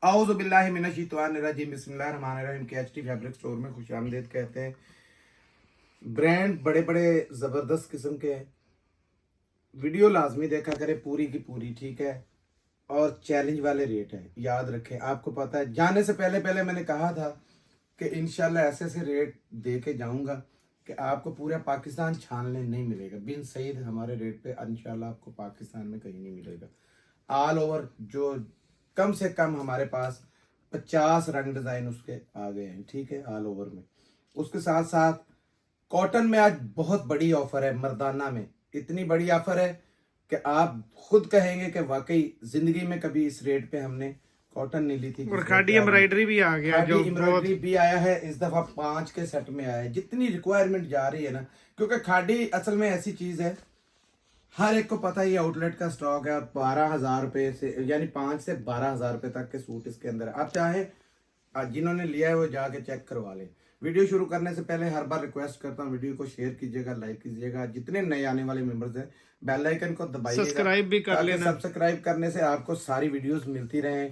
औज़ुबिल्लाहि मिनश्शैतानिर्रजीम बिस्मिल्लाहिर्रहमानिर्रहीम के HT fabric store में खुशामदीद कहते हैं। ब्रांड बड़े बड़े ज़बरदस्त किस्म के हैं। वीडियो लाजमी देखा करें पूरी की पूरी, ठीक है। और चैलेंज वाले रेट है, याद रखें। आपको पता है जाने से पहले पहले मैंने कहा था कि इंशाल्लाह ऐसे ऐसे रेट दे के जाऊंगा कि आपको पूरा पाकिस्तान छानने नहीं मिलेगा। बिन सईद हमारे रेट पे इंशाल्लाह आपको पाकिस्तान में कहीं नहीं मिलेगा। ऑल ओवर जो कम से कम हमारे पास 50 रंग डिजाइन उसके आ गए हैं, ठीक है, ऑल ओवर में। उसके साथ साथ कॉटन में आज बहुत बड़ी ऑफर है। मर्दाना में इतनी बड़ी ऑफर है कि आप खुद कहेंगे कि वाकई जिंदगी में कभी इस रेट पे हमने कॉटन नहीं ली थी। और खादी एम्ब्रॉयडरी भी आ गया, खादी जो एम्ब्रॉयडरी भी आया है। इस दफा 5 के सेट में आया है। जितनी रिक्वायरमेंट जा रही है ना, क्योंकि खादी असल में ऐसी चीज है, हर एक को पता है ये आउटलेट का स्टॉक है। 12,000 रुपए से यानी 5 से 12,000 रुपए तक के सूट इसके अंदर है। आप चाहे जिन्होंने लिया है वो जाके चेक करवा ले। वीडियो शुरू करने से पहले हर बार रिक्वेस्ट करता हूँ, वीडियो को शेयर कीजिएगा, लाइक कीजिएगा। जितने नए आने वाले मेंबर्स हैं बेल आइकन को दबाइएगा, सब्सक्राइब भी कर लेना। सब्सक्राइब करने से आपको सारी वीडियोस मिलती रहे।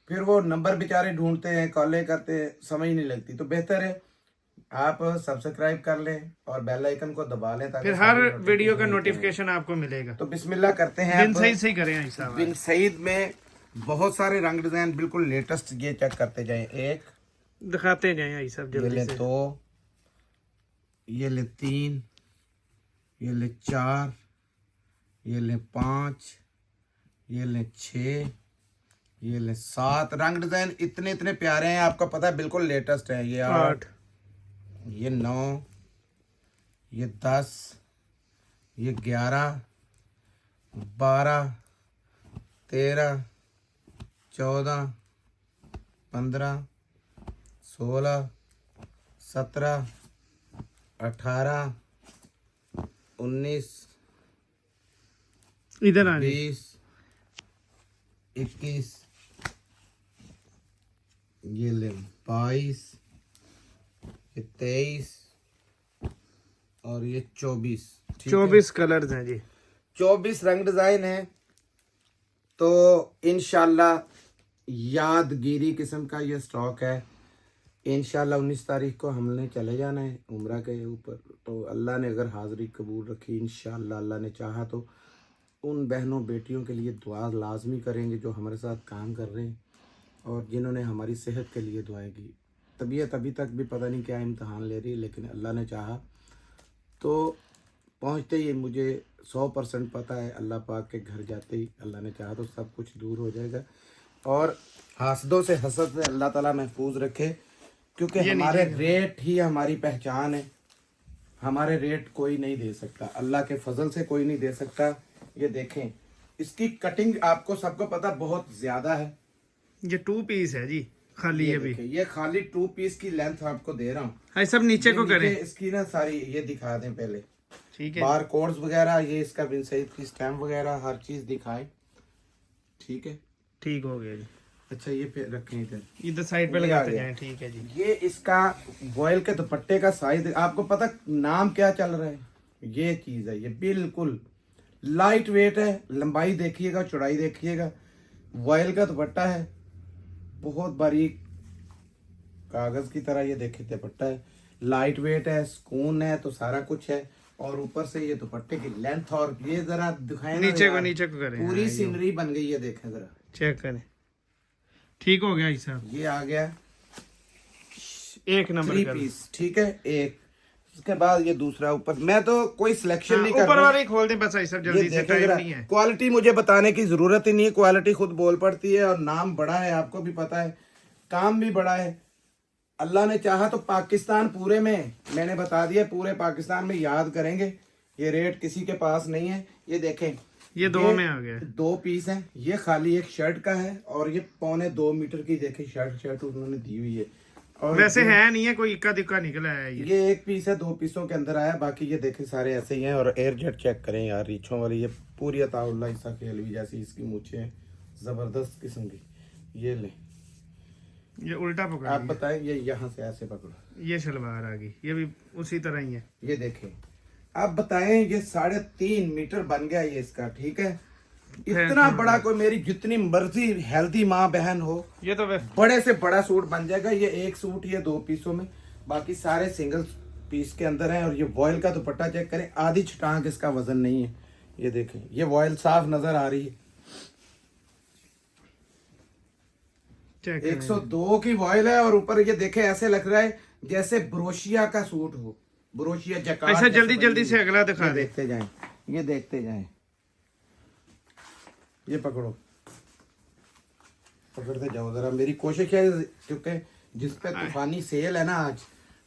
फिर वो नंबर बेचारे ढूंढते हैं, कॉलें करते हैं, समझ नहीं लगती। तो बेहतर है आप सब्सक्राइब कर लें और बेल आइकन को दबा लें ताकि फिर हर सारी वीडियो का मिलती रहें। नोटिफिकेशन आपको मिलेगा। तो बिस्मिल्लाह करते हैं। बिन सही सही करें ऐसा बिन सईद में बहुत सारे रंग डिजाइन बिल्कुल लेटेस्ट, ये चेक करते जाएं। एक दिखाते जाए आई सब ये ले जल्दी से। 2, ये ले 3, ये ले 4, ये ले 5, ये ले 6, ये ले 7 रंग डिजाइन इतने इतने प्यारे हैं। आपको पता है बिल्कुल लेटेस्ट है। ये 8, ये 9, ये 10, ये 11, 12, 13, 14, 15, 16, 17, 18, 19, इधर आ गई। 20, 21, ये ले 22, ये 23 और ये 24। 24 कलर्स हैं जी। 24 रंग डिजाइन है। तो इंशाल्लाह यादगिरी किस्म का ये स्टॉक है। इंशाल्लाह 19 तारीख को हमने चले जाना है उम्रा के ऊपर। तो अल्लाह ने अगर हाज़िरी कबूल रखी, इंशाल्लाह अल्लाह ने चाहा तो उन बहनों बेटियों के लिए दुआ लाजमी करेंगे जो हमारे साथ काम कर रहे हैं और जिन्होंने हमारी सेहत के लिए दुआएं की। तबीयत अभी तक भी पता नहीं क्या इम्तहान ले रही है, लेकिन अल्लाह ने चाहा तो पहुँचते ही मुझे 100% पता है अल्लाह पाक के घर जाते ही अल्लाह ने चाहा तो सब कुछ दूर हो जाएगा। और हासदों से, हसद से अल्लाह ताला महफूज रखे, क्योंकि हमारे रेट ही हमारी पहचान है। हमारे रेट कोई नहीं दे सकता, अल्लाह के फजल से कोई नहीं दे सकता। ये देखें, इसकी कटिंग आपको सबको पता बहुत ज्यादा है। ये 2 पीस है जी, खाली ये भी। ये खाली 2 पीस की लेंथ आपको दे रहा हूँ। हाय सब नीचे को करें, इसकी ना सारी ये दिखा दें पहले, ठीक है। बार कोड्स वगैरह, ये इसका बिन सईद की स्टैम्प वगैरह हर चीज दिखाए, ठीक है। ठीक हो गया जी। अच्छा ये पे रखें इधर साइड पे लगाते जाएं, ठीक है जी। ये इसका वॉयल के दुपट्टे का साइज आपको पता नाम क्या चल रहा है? ये चीज है, ये बिल्कुल लाइट वेट है। लंबाई देखिएगा, चौड़ाई देखिएगा। वॉयल का दुपट्टा है, बहुत बारीक कागज की तरह। ये देखिए दुपट्टा है, लाइट वेट है, सुकून है, तो सारा कुछ है। और ऊपर से ये दुपट्टे की लेंथ, और ये जरा दिखाएं ना, नीचे को करें, पूरी सीनरी बन गई है, देखें जरा, चेक करें। ठीक हो गया ऐसा, ये आ गया एक नंबर 3 पीस, ठीक है। एक उसके बाद ये दूसरा ऊपर, मैं तो कोई सिलेक्शन नहीं कर ऊपर रहा, वाले खोल दें बस ऐसा जल्दी से, टाइम नहीं है। क्वालिटी मुझे बताने की जरूरत ही नहीं है, क्वालिटी खुद बोल पड़ती है। और नाम बड़ा है, आपको भी पता है, काम भी बड़ा है। अल्लाह ने चाहा तो पाकिस्तान पूरे में, मैंने बता दिया, पूरे पाकिस्तान में याद करेंगे। ये रेट किसी के पास नहीं है। ये देखें, ये 2 में आ गया, 2 पीस हैं। ये खाली एक शर्ट का है और ये 1.25 मीटर की देखें शर्ट उन्होंने दी हुई है। और वैसे है नहीं है, कोई इक्का दिक्का निकला है ये 1 पीस है, 2 पीसों के अंदर आया। बाकी ये देखें सारे ऐसे ही हैं। और एयर जेट चेक करें यार, रीछों वाली, ये पूरी अताउल्ला ईसा की अलवी जैसी इसकी मूछें हैं, जबरदस्त किस्म की। ये ले, ये उल्टा पकड़, आप बताएं, ये यहाँ से ऐसे पकड़ो, ये शलवार आ गई, ये भी उसी तरह ही है। ये देखें, आप बताएं, ये 3.5 मीटर बन गया ये इसका, ठीक है। इतना बड़ा कोई मेरी जितनी मर्जी हेल्दी माँ बहन हो, ये तो बड़े से बड़ा सूट बन जाएगा। ये एक सूट ये 2 पीसों में, बाकी सारे सिंगल पीस के अंदर है। और ये वॉयल का दुपट्टा चेक करें, आधी छटांग इसका वजन नहीं है। ये देखें, ये वॉयल साफ नजर आ रही है। चेक 102 की वॉयल है और ऊपर ये देखें ऐसे लग रहा है जैसे ब्रोशिया का सूट हो, ब्रोशिया जकार्ड। ऐसा जल्दी जल्दी से अगला दिखा ये दे। देखते जाएं, ये देखते जाएं। ये पकड़ो, पकड़ते जाओ जरा। मेरी कोशिश है क्योंकि जिस पे तूफानी सेल है ना आज,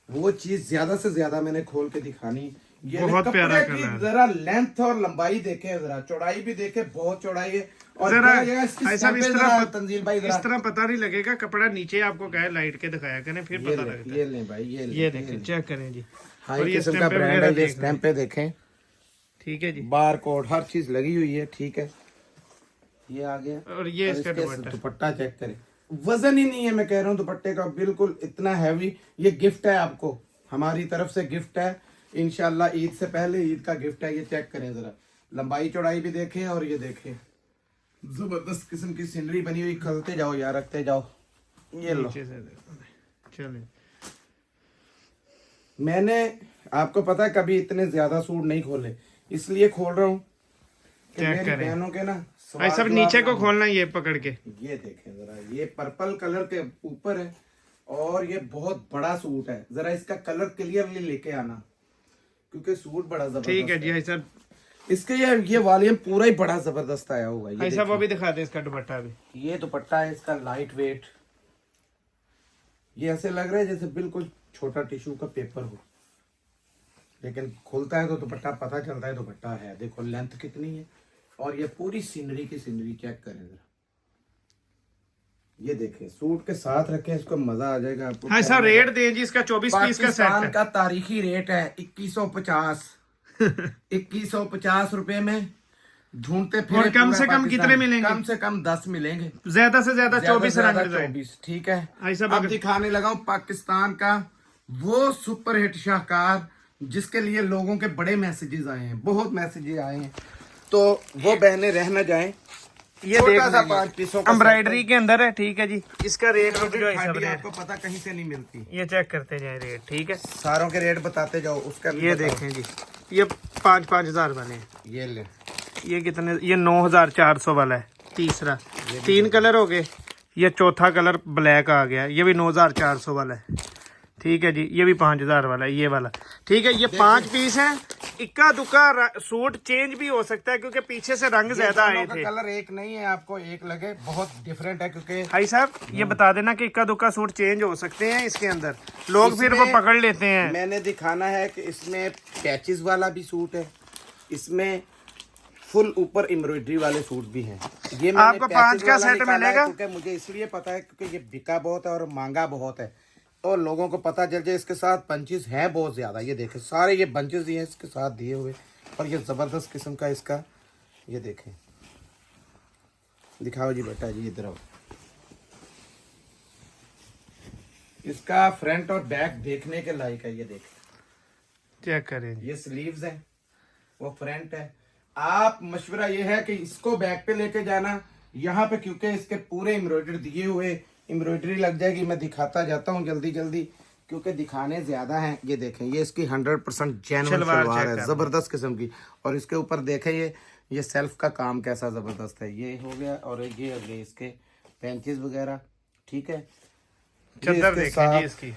वो चीज ज्यादा से ज्यादा मैंने खोल के दिखानी। ये बहुत कपड़े प्यारा की कलर। जरा लेंथ और लंबाई देखे, जरा चौड़ाई भी देखे, बहुत चौड़ाई है। और जरा इसकी ऐसा भी इस स्टेपे तरह जरा तंजील भाई इस जरा तरह पता नहीं लगेगा। कपड़ा नीचे आपको क्या है लाइट के दिखाया करें, फिर ये पता ले, लगता ये है। ले भाई, ये ले, ये देखें, चेक करें जी। हाई और ये किस्म का स्टैंप ब्रांड वगैरह है। ये देख स्टैंप पे देखें, ठीक है जी। बार कोड हर चीज लगी हुई है, ठीक है। ये आ गया। और ये और इसका इसके दुपट्टा। दुपट्टा चेक करें, वजन ही नहीं है, मैं कह रहा हूँ दुपट्टे का बिल्कुल इतना हैवी। ये गिफ्ट है आपको, हमारी तरफ से गिफ्ट है इंशाल्लाह। ईद से पहले ईद का गिफ्ट है। ये चेक करें जरा, लंबाई चौड़ाई भी देखें। और ये देखें, जबरदस्त किस्म की सीनरी बनी हुई। खलते जाओ यार, रखते जाओ। ये लो, नीचे से देखो। चलिए, मैंने आपको पता है कभी इतने ज्यादा सूट नहीं खोले, इसलिए खोल रहा हूँ कि चेक मेरी करें। बहनों के ना भाई सब सवाल नीचे जवाब को ना खोलना ये पकड़ के। हो। ये देखें जरा, ये पर्पल कलर के ऊपर है और ये बहुत बड़ा सूट है। जरा इसका कलर क्लियरली लेके आना क्योंकि सूट बड़ा जबरदस्त ठीक है जी। ऐसा इसके ये वॉल्यूम पूरा ही बड़ा जबरदस्त आया हुआ है। ये ऐसा वो भी दिखा दे इसका दुपट्टा भी। देखिए, ये दुपट्टा है इसका लाइट वेट। ये ऐसे लग रहा है जैसे बिल्कुल छोटा टिश्यू का पेपर हो, लेकिन खुलता है तो दुपट्टा पता चलता है दुपट्टा है। देखो लेंथ कितनी है। और ये पूरी सीनरी की सीनरी चेक करें जरा। ये देखें, सूट के साथ रखें, इसको मजा आ जाएगा आपको। हाँ ऐसा रेट दें जी इसका 24 पीस का सेट पाकिस्तान है। का तारीखी रेट है 2150। 2150 रुपए में ढूंढते फिरे और कम पूरा से कम पाकिस्तान। कितने मिलेंगे? कम से कम 10 मिलेंगे, ज्यादा से ज्यादा 24 ज्यादा रंग डिजाइन। 24, ठीक है। ऐसा अब दिखाने लगा हूं पाकिस्तान का वो सुपर हिट शाहकार जिसके लिए लोगों के बड़े मैसेजेस आए हैं, बहुत मैसेजेस आए हैं। तो वो बहनें रह न जाएं। ये छोटा सा देख 5 पीसों का एम्ब्रॉयडरी के अंदर है, ठीक है जी। इसका रेट रुक जाओ, सब खाड़ी रेट आपको पता कहीं से नहीं मिलती। ये चेक करते जाए रेट, ठीक है। सारों के रेट बताते जाओ, उसका भी ये बताओ। देखें जी, ये 5,000 वाले हैं। ये ले, ये कितने, ये 9,400 वाला है तीसरा। 3 कलर हो गए। ये चौथा कलर ब्लैक आ गया, ये भी 9,400 वाला है, ठीक है जी। ये भी 5,000 वाला है, ये वाला, ठीक है। ये 5 पीस हैं। इक्का दुक्का सूट चेंज भी हो सकता है क्योंकि पीछे से रंग ज्यादा आए थे। कलर एक नहीं है, आपको एक लगे, बहुत डिफरेंट है क्योंकि भाई साहब ये बता देना कि इक्का दुक्का सूट चेंज हो सकते हैं इसके अंदर, लोग फिर वो इसमें पकड़ लेते हैं। मैंने दिखाना है कि इसमें पैचेस वाला भी सूट है, इसमें फुल ऊपर एम्ब्रॉयडरी वाले सूट भी हैं। ये मैंने आपको 5 पैचेस का वाला सेट निकाला है मिलेगा। क्योंकि मुझे इसलिए पता है क्योंकि ये बिका बहुत है और महंगा बहुत है और लोगों को पता चल जाए। इसके साथ पंचेस हैं बहुत ज्यादा, ये देखें सारे ये बंचेस दिए हैं इसके साथ दिए हुए। और ये जबरदस्त किस्म का इसका, ये देखें, दिखाओ जी बेटा जी, इधर आओ। इसका फ्रंट और बैक देखने के लायक है। ये देखें, चेक करें जी। ये स्लीव्स है, वो फ्रंट है। आप मशवरा ये है कि इसको बैक पे लेके जाना यहाँ पे, क्योंकि इसके पूरे एम्ब्रॉयडरी दिए हुए, एम्ब्रॉयडरी लग जाएगी। मैं दिखाता जाता हूँ जल्दी जल्दी क्योंकि दिखाने ज्यादा हैं। ये देखें, ये इसकी 100% जेन्युइन शलवार सलवार चेक है, कर। जबरदस्त किस्म की। और इसके ऊपर देखें ये सेल्फ का काम कैसा जबरदस्त है। ये हो गया और ये हो गए इसके पेंचेस वगैरह, ठीक है। ये चद्दर इसके देखें साथ जी इसकी,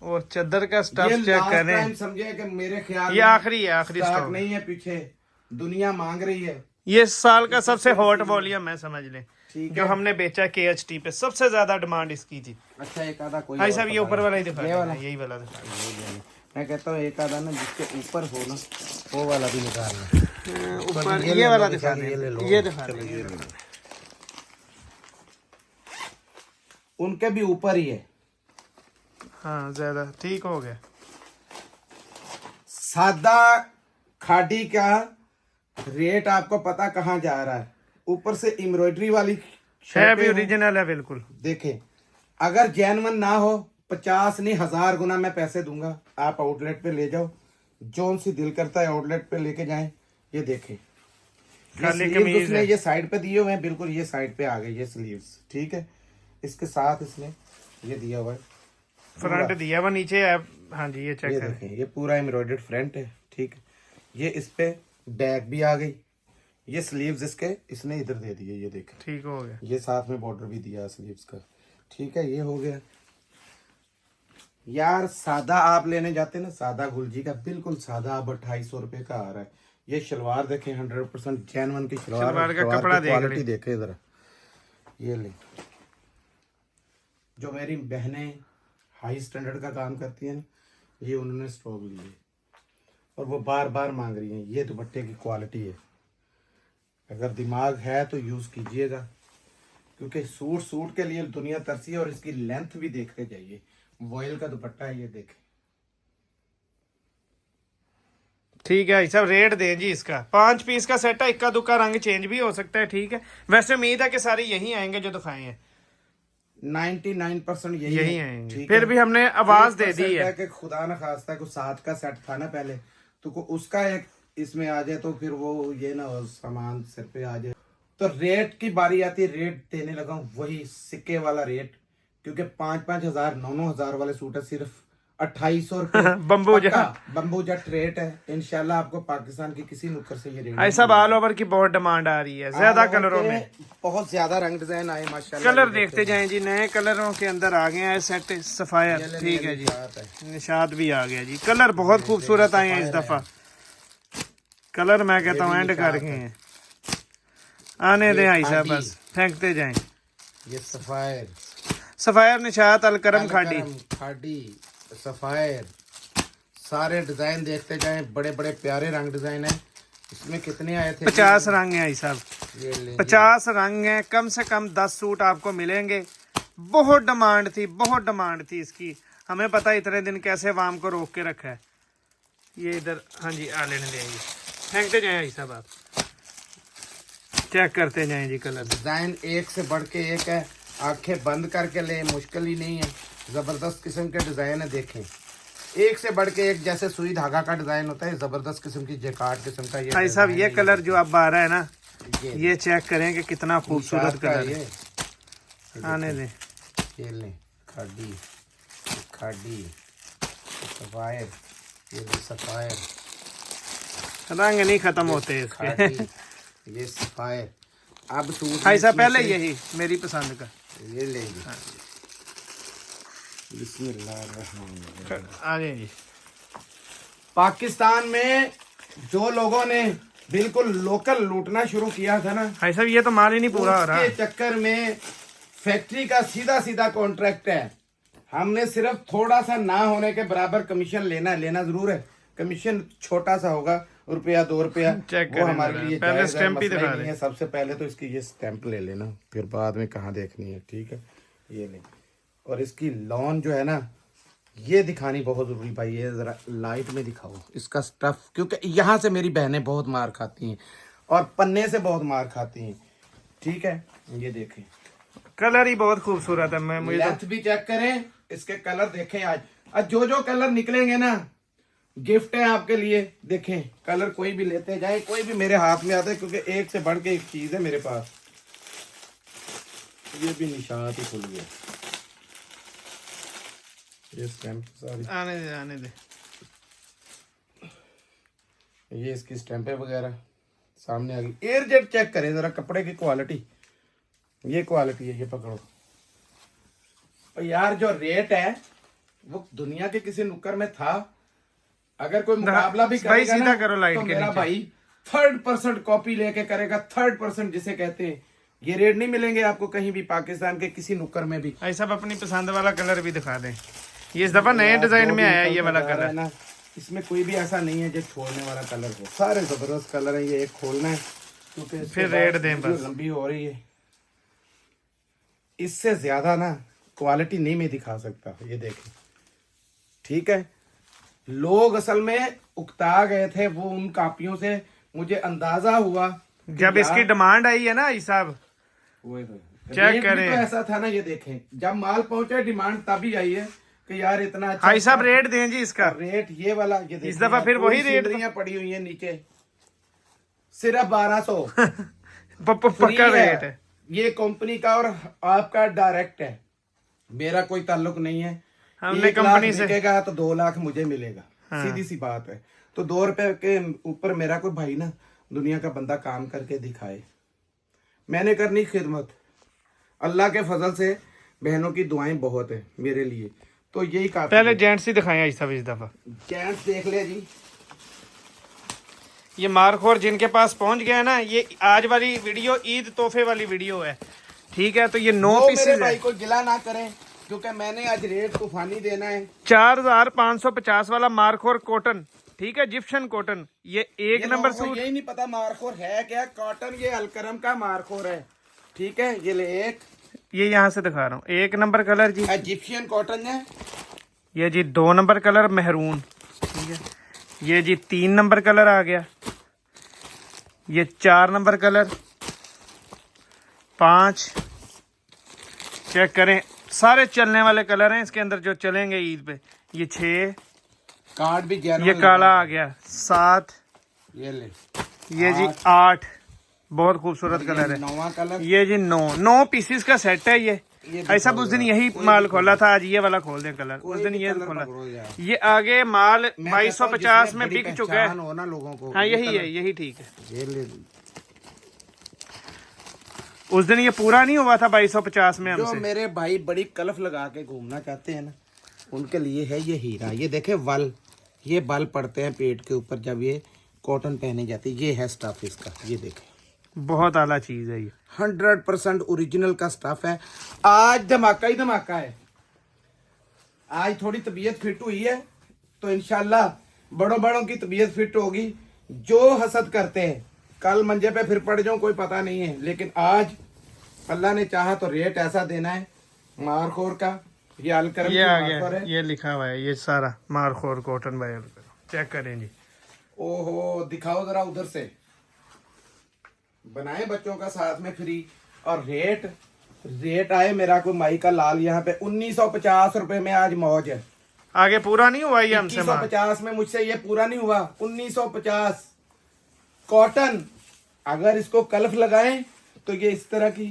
और चद्दर का स्टफ ये चेक लास्ट करें। टाइम समझे कि मेरे ख्याल ये में आखिरी है, आखिरी स्टॉक स्टॉक नहीं है, पीछे दुनिया मांग रही है। ये साल का सबसे हॉट वॉल्यूम है, समझ लें, ठीक जो है। हमने बेचा KHT पे, सबसे ज्यादा डिमांड इसकी थी। अच्छा, एक आधा कोई भाई और साहब ये पता ऊपर नहीं। वाला ही दिखा ये देना, वाला? यही वाला दिखा देना। मैं कहता हूँ एक आधा ना जिसके ऊपर हो ना वो वाला भी निकालना। ऊपर ये ये वाला ले लो, दिखा ये ले लो। दें, ये दिखा चलो, दें। ये ले लो। उनके भी ऊपर ही है। हाँ ज्यादा ठीक हो गया। सादा खादी का रेट आपको पता कहाँ जा रहा है, ऊपर से एम्ब्रॉयडरी वाली है शर्टें भी हों। ओरिजिनल है बिल्कुल। देखें, अगर जेन्युइन ना हो 50 नहीं 1000 गुना मैं पैसे दूंगा। आप आउटलेट पे ले जाओ, जोन सी दिल करता है आउटलेट पे लेके जाएं। ये देखें, खाली ये कमीज उसने है। ये साइड पे दिए हुए हैं, बिल्कुल ये साइड पे आ गए ये स्लीव्स, ठीक है। इसके साथ इसने ये दिया हुआ है फ्रंट दिया हुआ नीचे है। हाँ जी, ये चेक ये करें। देखें, ये पूरा एम्ब्रॉयडर्ड फ्रंट है, ठीक है। ये इस पे बैक भी आ गई, ये स्लीव्स इसके इसने इधर दे दिए, ये देखें, ठीक हो गया। ये साथ में बॉर्डर भी दिया स्लीव्स का, ठीक है। ये हो गया यार। सादा आप लेने जाते ना, सादा गुलजी का बिल्कुल सादा, अब 250 रुपए का आ रहा है। ये शलवार देखें, 100% जेन्युइन की शलवार का कपड़ा की देख ले। क्वालिटी देखे जरा। ये ले, जो मेरी बहनें हाई स्टैंडर्ड का काम करती हैं ना, ये उन्होंने स्टॉक लिए और वो बार बार मांग रही हैं। ये दुपट्टे की क्वालिटी है, अगर दिमाग है तो यूज कीजिएगा, क्योंकि सूट के लिए दुनिया तरसी है। और इसकी लेंथ भी देखते जाइए, वॉयल का दुपट्टा है, ये देखें। ठीक है सब रेट दें जी इसका। 5 पीस का सेट है, इक्का दुक्का रंग चेंज भी हो सकता है, ठीक है। वैसे उम्मीद है कि सारे यही आएंगे जो दिखाए हैं, 99% यही यही है, आएंगे। ठीक फिर है? भी हमने आवाज दे 1% दी है। कि खुदा न खास्ता को 7 का सेट था ना पहले, तो उसका एक इसमें आ जाए तो फिर वो ये ना हो, सामान सिर पे आ जाए। तो रेट की बारी आती है, रेट देने लगा हूं वही सिक्के वाला रेट, क्योंकि 5-5 हजार 9-9 हजार वाले सूट है सिर्फ 2800 रुपए बम्बूजा बम्बूजा रेट है। इंशाल्लाह आपको पाकिस्तान की किसी नुक्कर से ये रेट ऐसा ऑल ओवर की बहुत डिमांड आ रही है, ज्यादा कलरों में, बहुत ज्यादा रंग डिजाइन आए माशाल्लाह। कलर देखते जाएं जी, नए कलरों के अंदर आ गए हैं सेट सफायर, ठीक है जी। निशात भी आ गया जी, कलर बहुत खूबसूरत आए हैं इस दफा। कलर मैं कहता हूँ एंड कर गए हैं, आने दें आई साहब, बस फेंकते जाएं। ये सफायर निशात अलकरम खाड़ी खाड़ी सफायर, सारे डिजाइन देखते जाएं, बड़े बड़े प्यारे रंग डिजाइन है। इसमें कितने आए थे? 50 रंग हैं आई साहब, ये ले 50 रंग हैं, कम से कम 10 सूट आपको मिलेंगे। बहुत डिमांड थी इसकी, हमें पता है इतने दिन कैसे वाम को रोक के रखा है। ये इधर हाँ जी आ लेने देंगे, फेंकते जाएं आई साहब, आप चेक करते जाएं जी। कलर डिजाइन एक से बढ़ के एक है, आंखें बंद करके ले, मुश्किल ही नहीं है, जबरदस्त किस्म के डिजाइन है। देखें एक से बढ़ के एक, जैसे सुई धागा का डिजाइन होता है, जबरदस्त किस्म की जैकार्ड किस्म का ये भाई साहब। ये कलर जो अब आ रहा है ना, ये चेक करें कि कितना खूबसूरत कलर है। आने दें, ये ले खाड़ी खाड़ी सफायर, ये ले सफायर, रंग नहीं खत्म होते इसके। खाड़ी ये सफायर। अब सूट भाई साहब पहले यही मेरी पसंद का ये लेंगे। बिस्मिल्लाह आगे जी। पाकिस्तान में जो लोगों ने बिल्कुल लोकल लूटना शुरू किया था ना, भाई साहब ये तो माल ही नहीं पूरा हो रहा। उसके चक्कर में फैक्ट्री का सीधा सीधा कॉन्ट्रैक्ट है। हमने सिर्फ थोड़ा सा ना होने के बराबर कमीशन लेना जरूर है। कमीशन छोटा सा होगा, रुपया 2 रुपया, वो हमारे लिए पहले जायज़ है, स्टैंप ही मसला दिखा नहीं है। सबसे पहले तो इसकी ये स्टैंप ले लेना, फिर बाद में कहाँ देखनी है, ठीक है। ये ले, और इसकी लॉन जो है ना, ये दिखानी बहुत जरूरी भाई। ये जरा लाइट में दिखाओ इसका स्टफ, क्योंकि यहाँ से मेरी बहनें बहुत मार खाती हैं और पन्ने से बहुत मार खाती हैं, ठीक है। ये देखें कलर ही बहुत खूबसूरत है। मैं मुझे लेंथ भी चेक करें, इसके कलर देखें। आज जो कलर निकलेंगे ना, गिफ्ट है आपके लिए। देखें कलर कोई भी लेते जाए, कोई भी मेरे हाथ में आता है, क्योंकि एक से बढ़ के एक चीज है मेरे पास। ये भी निशान ही खुल गया, ये स्टैंप सारी, आने दे। ये इसकी स्टैंपें वगैरह सामने आ गई। एयर जेट चेक करें जरा कपड़े की क्वालिटी, ये क्वालिटी है, ये पकड़ो। और यार जो रेट है वो दुनिया के किसी नुक्कर में था। अगर कोई मुकाबला भी भाई करेगा सीधा ना, करो लाइट तो के मेरा नीचे। भाई 3rd% कॉपी लेके करेगा। 3rd% जिसे कहते हैं, ये रेट नहीं मिलेंगे आपको कहीं भी पाकिस्तान के किसी नुक्कर में भी। भाई साहब अपनी पसंद वाला कलर भी दिखा दें। ये इस दफा नए डिजाइन में आया है ये वाला कलर ना, इसमें कोई भी ऐसा नहीं है जो छोड़ने वाला कलर हो, सारे जबरदस्त कलर है। ये एक खोलना है क्योंकि फिर रेट दें बस। लंबी हो रही है, इससे ज्यादा ना क्वालिटी नहीं मैं दिखा सकता। ये देखें, ठीक है। लोग असल में उकता गए थे वो उन कापियों से, मुझे अंदाजा हुआ जब इसकी डिमांड आई है ना आई साहब, चेक करें। तो ऐसा था ना, ये देखें जब माल पहुंचे डिमांड तभी आई है कि यार इतना अच्छा भाई साहब रेट दें जी इसका। रेट ये वाला ये इस दफा फिर वही रेट पड़ी हुई है नीचे, सिर्फ 1200 पक्का रेट है। ये कंपनी का और आपका डायरेक्ट है, मेरा कोई ताल्लुक नहीं है। हमने 1 लाख कंपनी से बिकेगा तो 2 लाख मुझे मिलेगा। हाँ। सीधी सी बात है। तो 2 रुपए के ऊपर मेरा कोई भाई ना दुनिया का बंदा काम करके दिखाए, मैंने करनी खिदमत। अल्लाह के फजल से बहनों की दुआएं बहुत है मेरे लिए, तो यही काफी। पहले जेंट्स ही दिखाएं भाई साहब इस दफा। जेंट्स देख ले जी, ये मारखोर जिनके पास पहुंच गया है ना, ये आज वाली वीडियो ईद तोहफे वाली वीडियो है, ठीक है। तो ये 9 वो मेरे पीसेज भाई है। को गिला ना करें क्योंकि मैंने आज रेट तूफानी देना है। 4550 वाला मारखोर कॉटन, ठीक है, जिप्शन कॉटन। ये एक नंबर लोगों को सूट। यही नहीं पता मारखोर है क्या। कॉटन ये अलकरम का मारखोर है, ठीक है। ये ले एक, ये यहाँ से दिखा रहा हूँ, 1 नंबर कलर जी। इजिप्शियन कॉटन है। ये जी 2 नंबर कलर मेहरून, ठीक है। ये जी 3 नंबर कलर आ गया। ये 4 नंबर कलर, 5, चेक करें सारे चलने वाले कलर हैं इसके अंदर जो चलेंगे ईद पे। ये 6, कार्ड भी 11 ये काला आ गया 7, ये ले ये जी 8, बहुत खूबसूरत कलर है। 9वां कलर, ये जी 9 पीसीस का सेट है ये। ये ऐसा उस दिन यही माल खोला था, आज ये वाला खोल दें कलर। उस दिन ये खोला, ये आगे माल 2250 में बिक चुका है। हो ना लोगों को। हाँ यही है, यही ठीक है। ये ले, उस दिन ये पूरा नहीं हुआ था 2250 में जो हमसे। मेरे भाई बड़ी कलफ लगा के घूमना चाहते हैं ना, उनके लिए है ये हीरा। ये देखे वल, ये बल पड़ते हैं पेट के ऊपर जब ये कॉटन पहनी जाती है। ये है स्टफ इसका, ये देखे बहुत आला चीज है ये। 100% ओरिजिनल का स्टफ है। आज धमाका ही धमाका है। आज थोड़ी तबीयत फिट हुई है तो इंशाल्लाह बड़ों बड़ों की तबीयत फिट होगी। जो हसद करते हैं कल मंजे पे फिर पड़ जाऊं कोई पता नहीं है, लेकिन आज अल्लाह ने चाहा तो रेट ऐसा देना है मारखोर का। ये अलकरम ये की आ मारखोर गया, है। ये लिखा हुआ है, ये सारा मारखोर कॉटन बाय चेक करें जी। ओहो, दिखाओ जरा उधर से। बनाए बच्चों का साथ में फ्री। और रेट आए मेरा कोई माई का लाल यहाँ पे 1950 रुपए में आज मौज है। आगे पूरा नहीं हुआ ये हमसे माल। 2150 में मुझसे ये पूरा नहीं हुआ। 1950 कॉटन, अगर इसको कल्फ लगाएं तो ये इस तरह की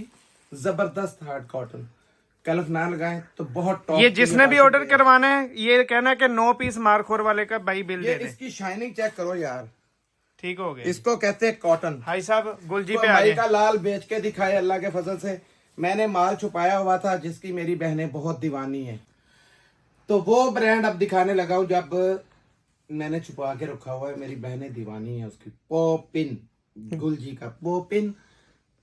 जबरदस्त हार्ड कॉटन। कल्फ ना लगाएं तो बहुत टॉप। ये जिसने भी ऑर्डर करवाना है ये कहना है कि 9 पीस मारखोर वाले का भाई बिल ये दे दे। इसकी शाइनिंग चेक करो यार, ठीक हो गया। इसको कहते हैं कॉटन। भाई साहब गुलजी तो पे आ भाई गए। का लाल बेच के दिखाए अल्लाह के फजल से। मैंने माल छुपाया हुआ था जिसकी मेरी बहनें बहुत दीवानी है, तो वो ब्रांड अब दिखाने लगा हूं। जब मैंने छुपा के रखा हुआ है, मेरी बहनें दीवानी है उसकी। पोपिन, गुलजी का पोपिन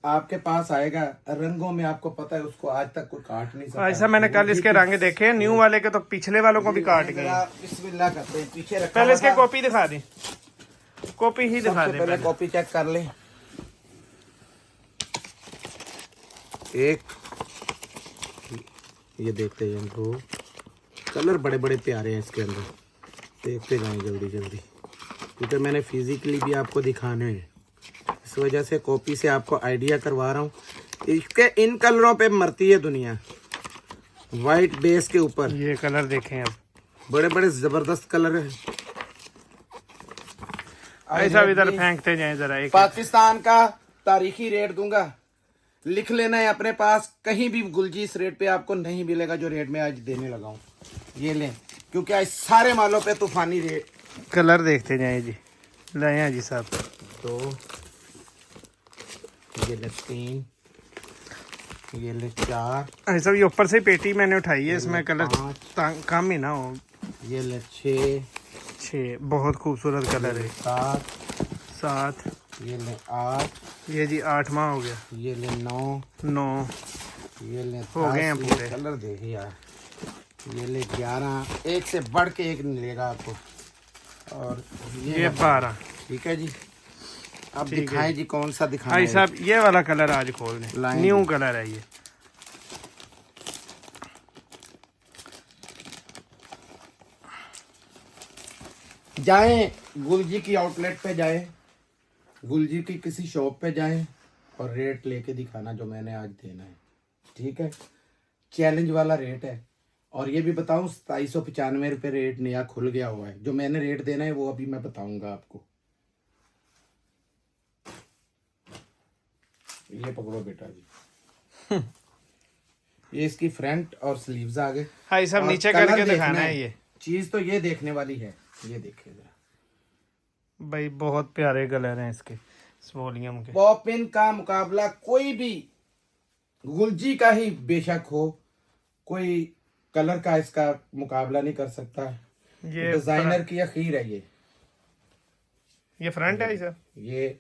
आपके पास आएगा रंगों में, आपको पता है उसको आज तक कोई काट नहीं सकता। ऐसा मैंने कल इसके रंग देखे न्यू वाले के, तो पिछले वालों को भी काट गए। बिस्मिल्लाह करते हैं, पीछे रखा पहले इसके हुआ था। कॉपी दिखा दे, कॉपी ही दिखा सबसे दे पहले पहले। कॉपी चेक कर ले। एक ये देखते हैं दो कलर बड़े बड़े प्यारे हैं इसके अंदर, देखते जाएं जल्दी जल्दी क्योंकि मैंने फिजिकली भी आपको दिखाने हैं। इस वजह से कॉपी से आपको आइडिया करवा रहा हूँ। इसके इन कलरों पे मरती है दुनिया, वाइट बेस के ऊपर। ये कलर देखें अब, बड़े बड़े जबरदस्त कलर है। ऐसा इधर फेंकते जाए जरा। एक पाकिस्तान का तारीखी रेट दूंगा, लिख लेना है अपने पास। कहीं भी गुलजी इस रेट पे आपको नहीं मिलेगा जो रेट में आज देने लगा हूँ। ये लें क्योंकि आज सारे मालों पे तूफानी रेट। कलर देखते जाए जी, लाए हैं जी साहब। तो ये ले 3, ये ले 4, ऐसा ये ऊपर से पेटी मैंने उठाई है, इसमें कलर 5, कम ही ना हो। ये ले 6, 6 बहुत खूबसूरत कलर है। 7, ये ले 8, ये जी 8वां हो गया। ये ले 9, 9 ये ले हो गए हैं 10, पूरे। ये कलर देखे यार। ये ले 11, एक से बढ़ के एक मिलेगा आपको। और ये 12। ठीक है जी। अब ठीक है दिखाएं जी कौन सा दिखाना भाई है। साहब ये वाला कलर आज खोल दें, लाएं न्यू जी। कलर है ये। जाएं गुलजी की आउटलेट पे जाएं, गुलजी की किसी शॉप पे जाएं और रेट लेके दिखाना जो मैंने आज देना है। ठीक है, चैलेंज वाला रेट है। और ये भी बताऊं 2795 रुपये रेट नया खुल गया हुआ है। जो मैंने रेट देना है वो अभी मैं बताऊंगा आपको। ये पकड़ो बेटा जी। ये इसकी फ्रंट और स्लीव्स आ गए। हाँ ये सब और नीचे कलर करके देखना दिखाना है ये। चीज तो ये देखने वाली है। ये देखिए जरा भाई बहुत प्यारे कलर हैं इसके, इस वॉल्यूम के। पॉपिन का मुकाबला कोई भी गुलजी का ही बेशक हो, कोई कलर का इसका मुकाबला नहीं कर सकता। ये डिजाइनर की अखीर है ये फ्रंट है सर। ये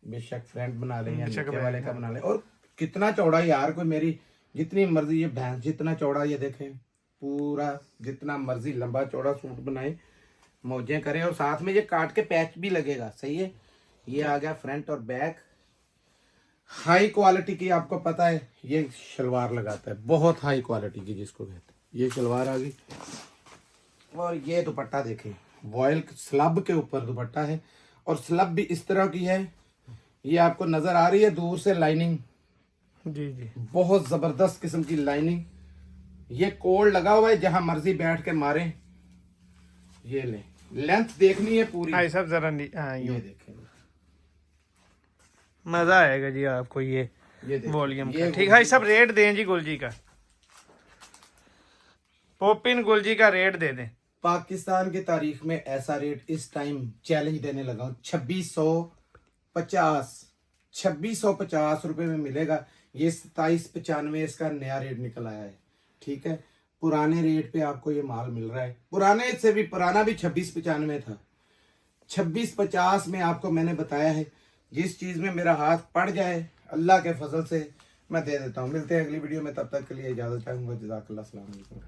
बेशक फ्रंट बना ले या बेशक नीचे बैक, वाले का बना ले। और कितना चौड़ा यार, कोई मेरी जितनी मर्जी, ये भैंस जितना चौड़ा, ये देखें पूरा जितना मर्जी लंबा चौड़ा सूट बनाए, मौजें करें। और साथ में ये काट के पैच भी लगेगा, सही है। ये आ गया फ्रंट और बैक। हाई क्वालिटी की, आपको पता है ये शलवार लगाता है, बहुत हाई क्वालिटी की जिसको कहते हैं। ये शलवार आ गई। और ये दुपट्टा देखें, वॉयल स्लब के ऊपर दुपट्टा है। और स्लब भी इस तरह की है, ये आपको नजर आ रही है दूर से लाइनिंग, जी जी बहुत जबरदस्त किस्म की लाइनिंग। ये कोड लगा हुआ है, जहां मर्जी बैठ के मारे। ये ले, लेंथ देखनी है पूरी। हाँ ये सब जरा हाँ ये यूं देखें, मजा आएगा जी आपको ये ये देखें, वॉल्यूम ये का। ठीक है ये सब रेट दें जी गुलजी का, पॉपिन गुलजी का रेट दे दें। पाकिस्तान की तारीख में ऐसा रेट इस टाइम चैलेंज देने लगा हूं। 2650 रुपए में मिलेगा। ये 2795 इसका नया रेट निकल आया है। ठीक है, पुराने रेट पे आपको ये माल मिल रहा है। पुराने से भी पुराना भी 2695 था। 2650 में आपको मैंने बताया है। जिस चीज में मेरा हाथ पड़ जाए अल्लाह के फजल से मैं दे देता हूँ। मिलते हैं अगली वीडियो में, तब तक के लिए इजाजत चाहूंगा। जज़ाकल्लाह, अस्सलाम वालेकुम।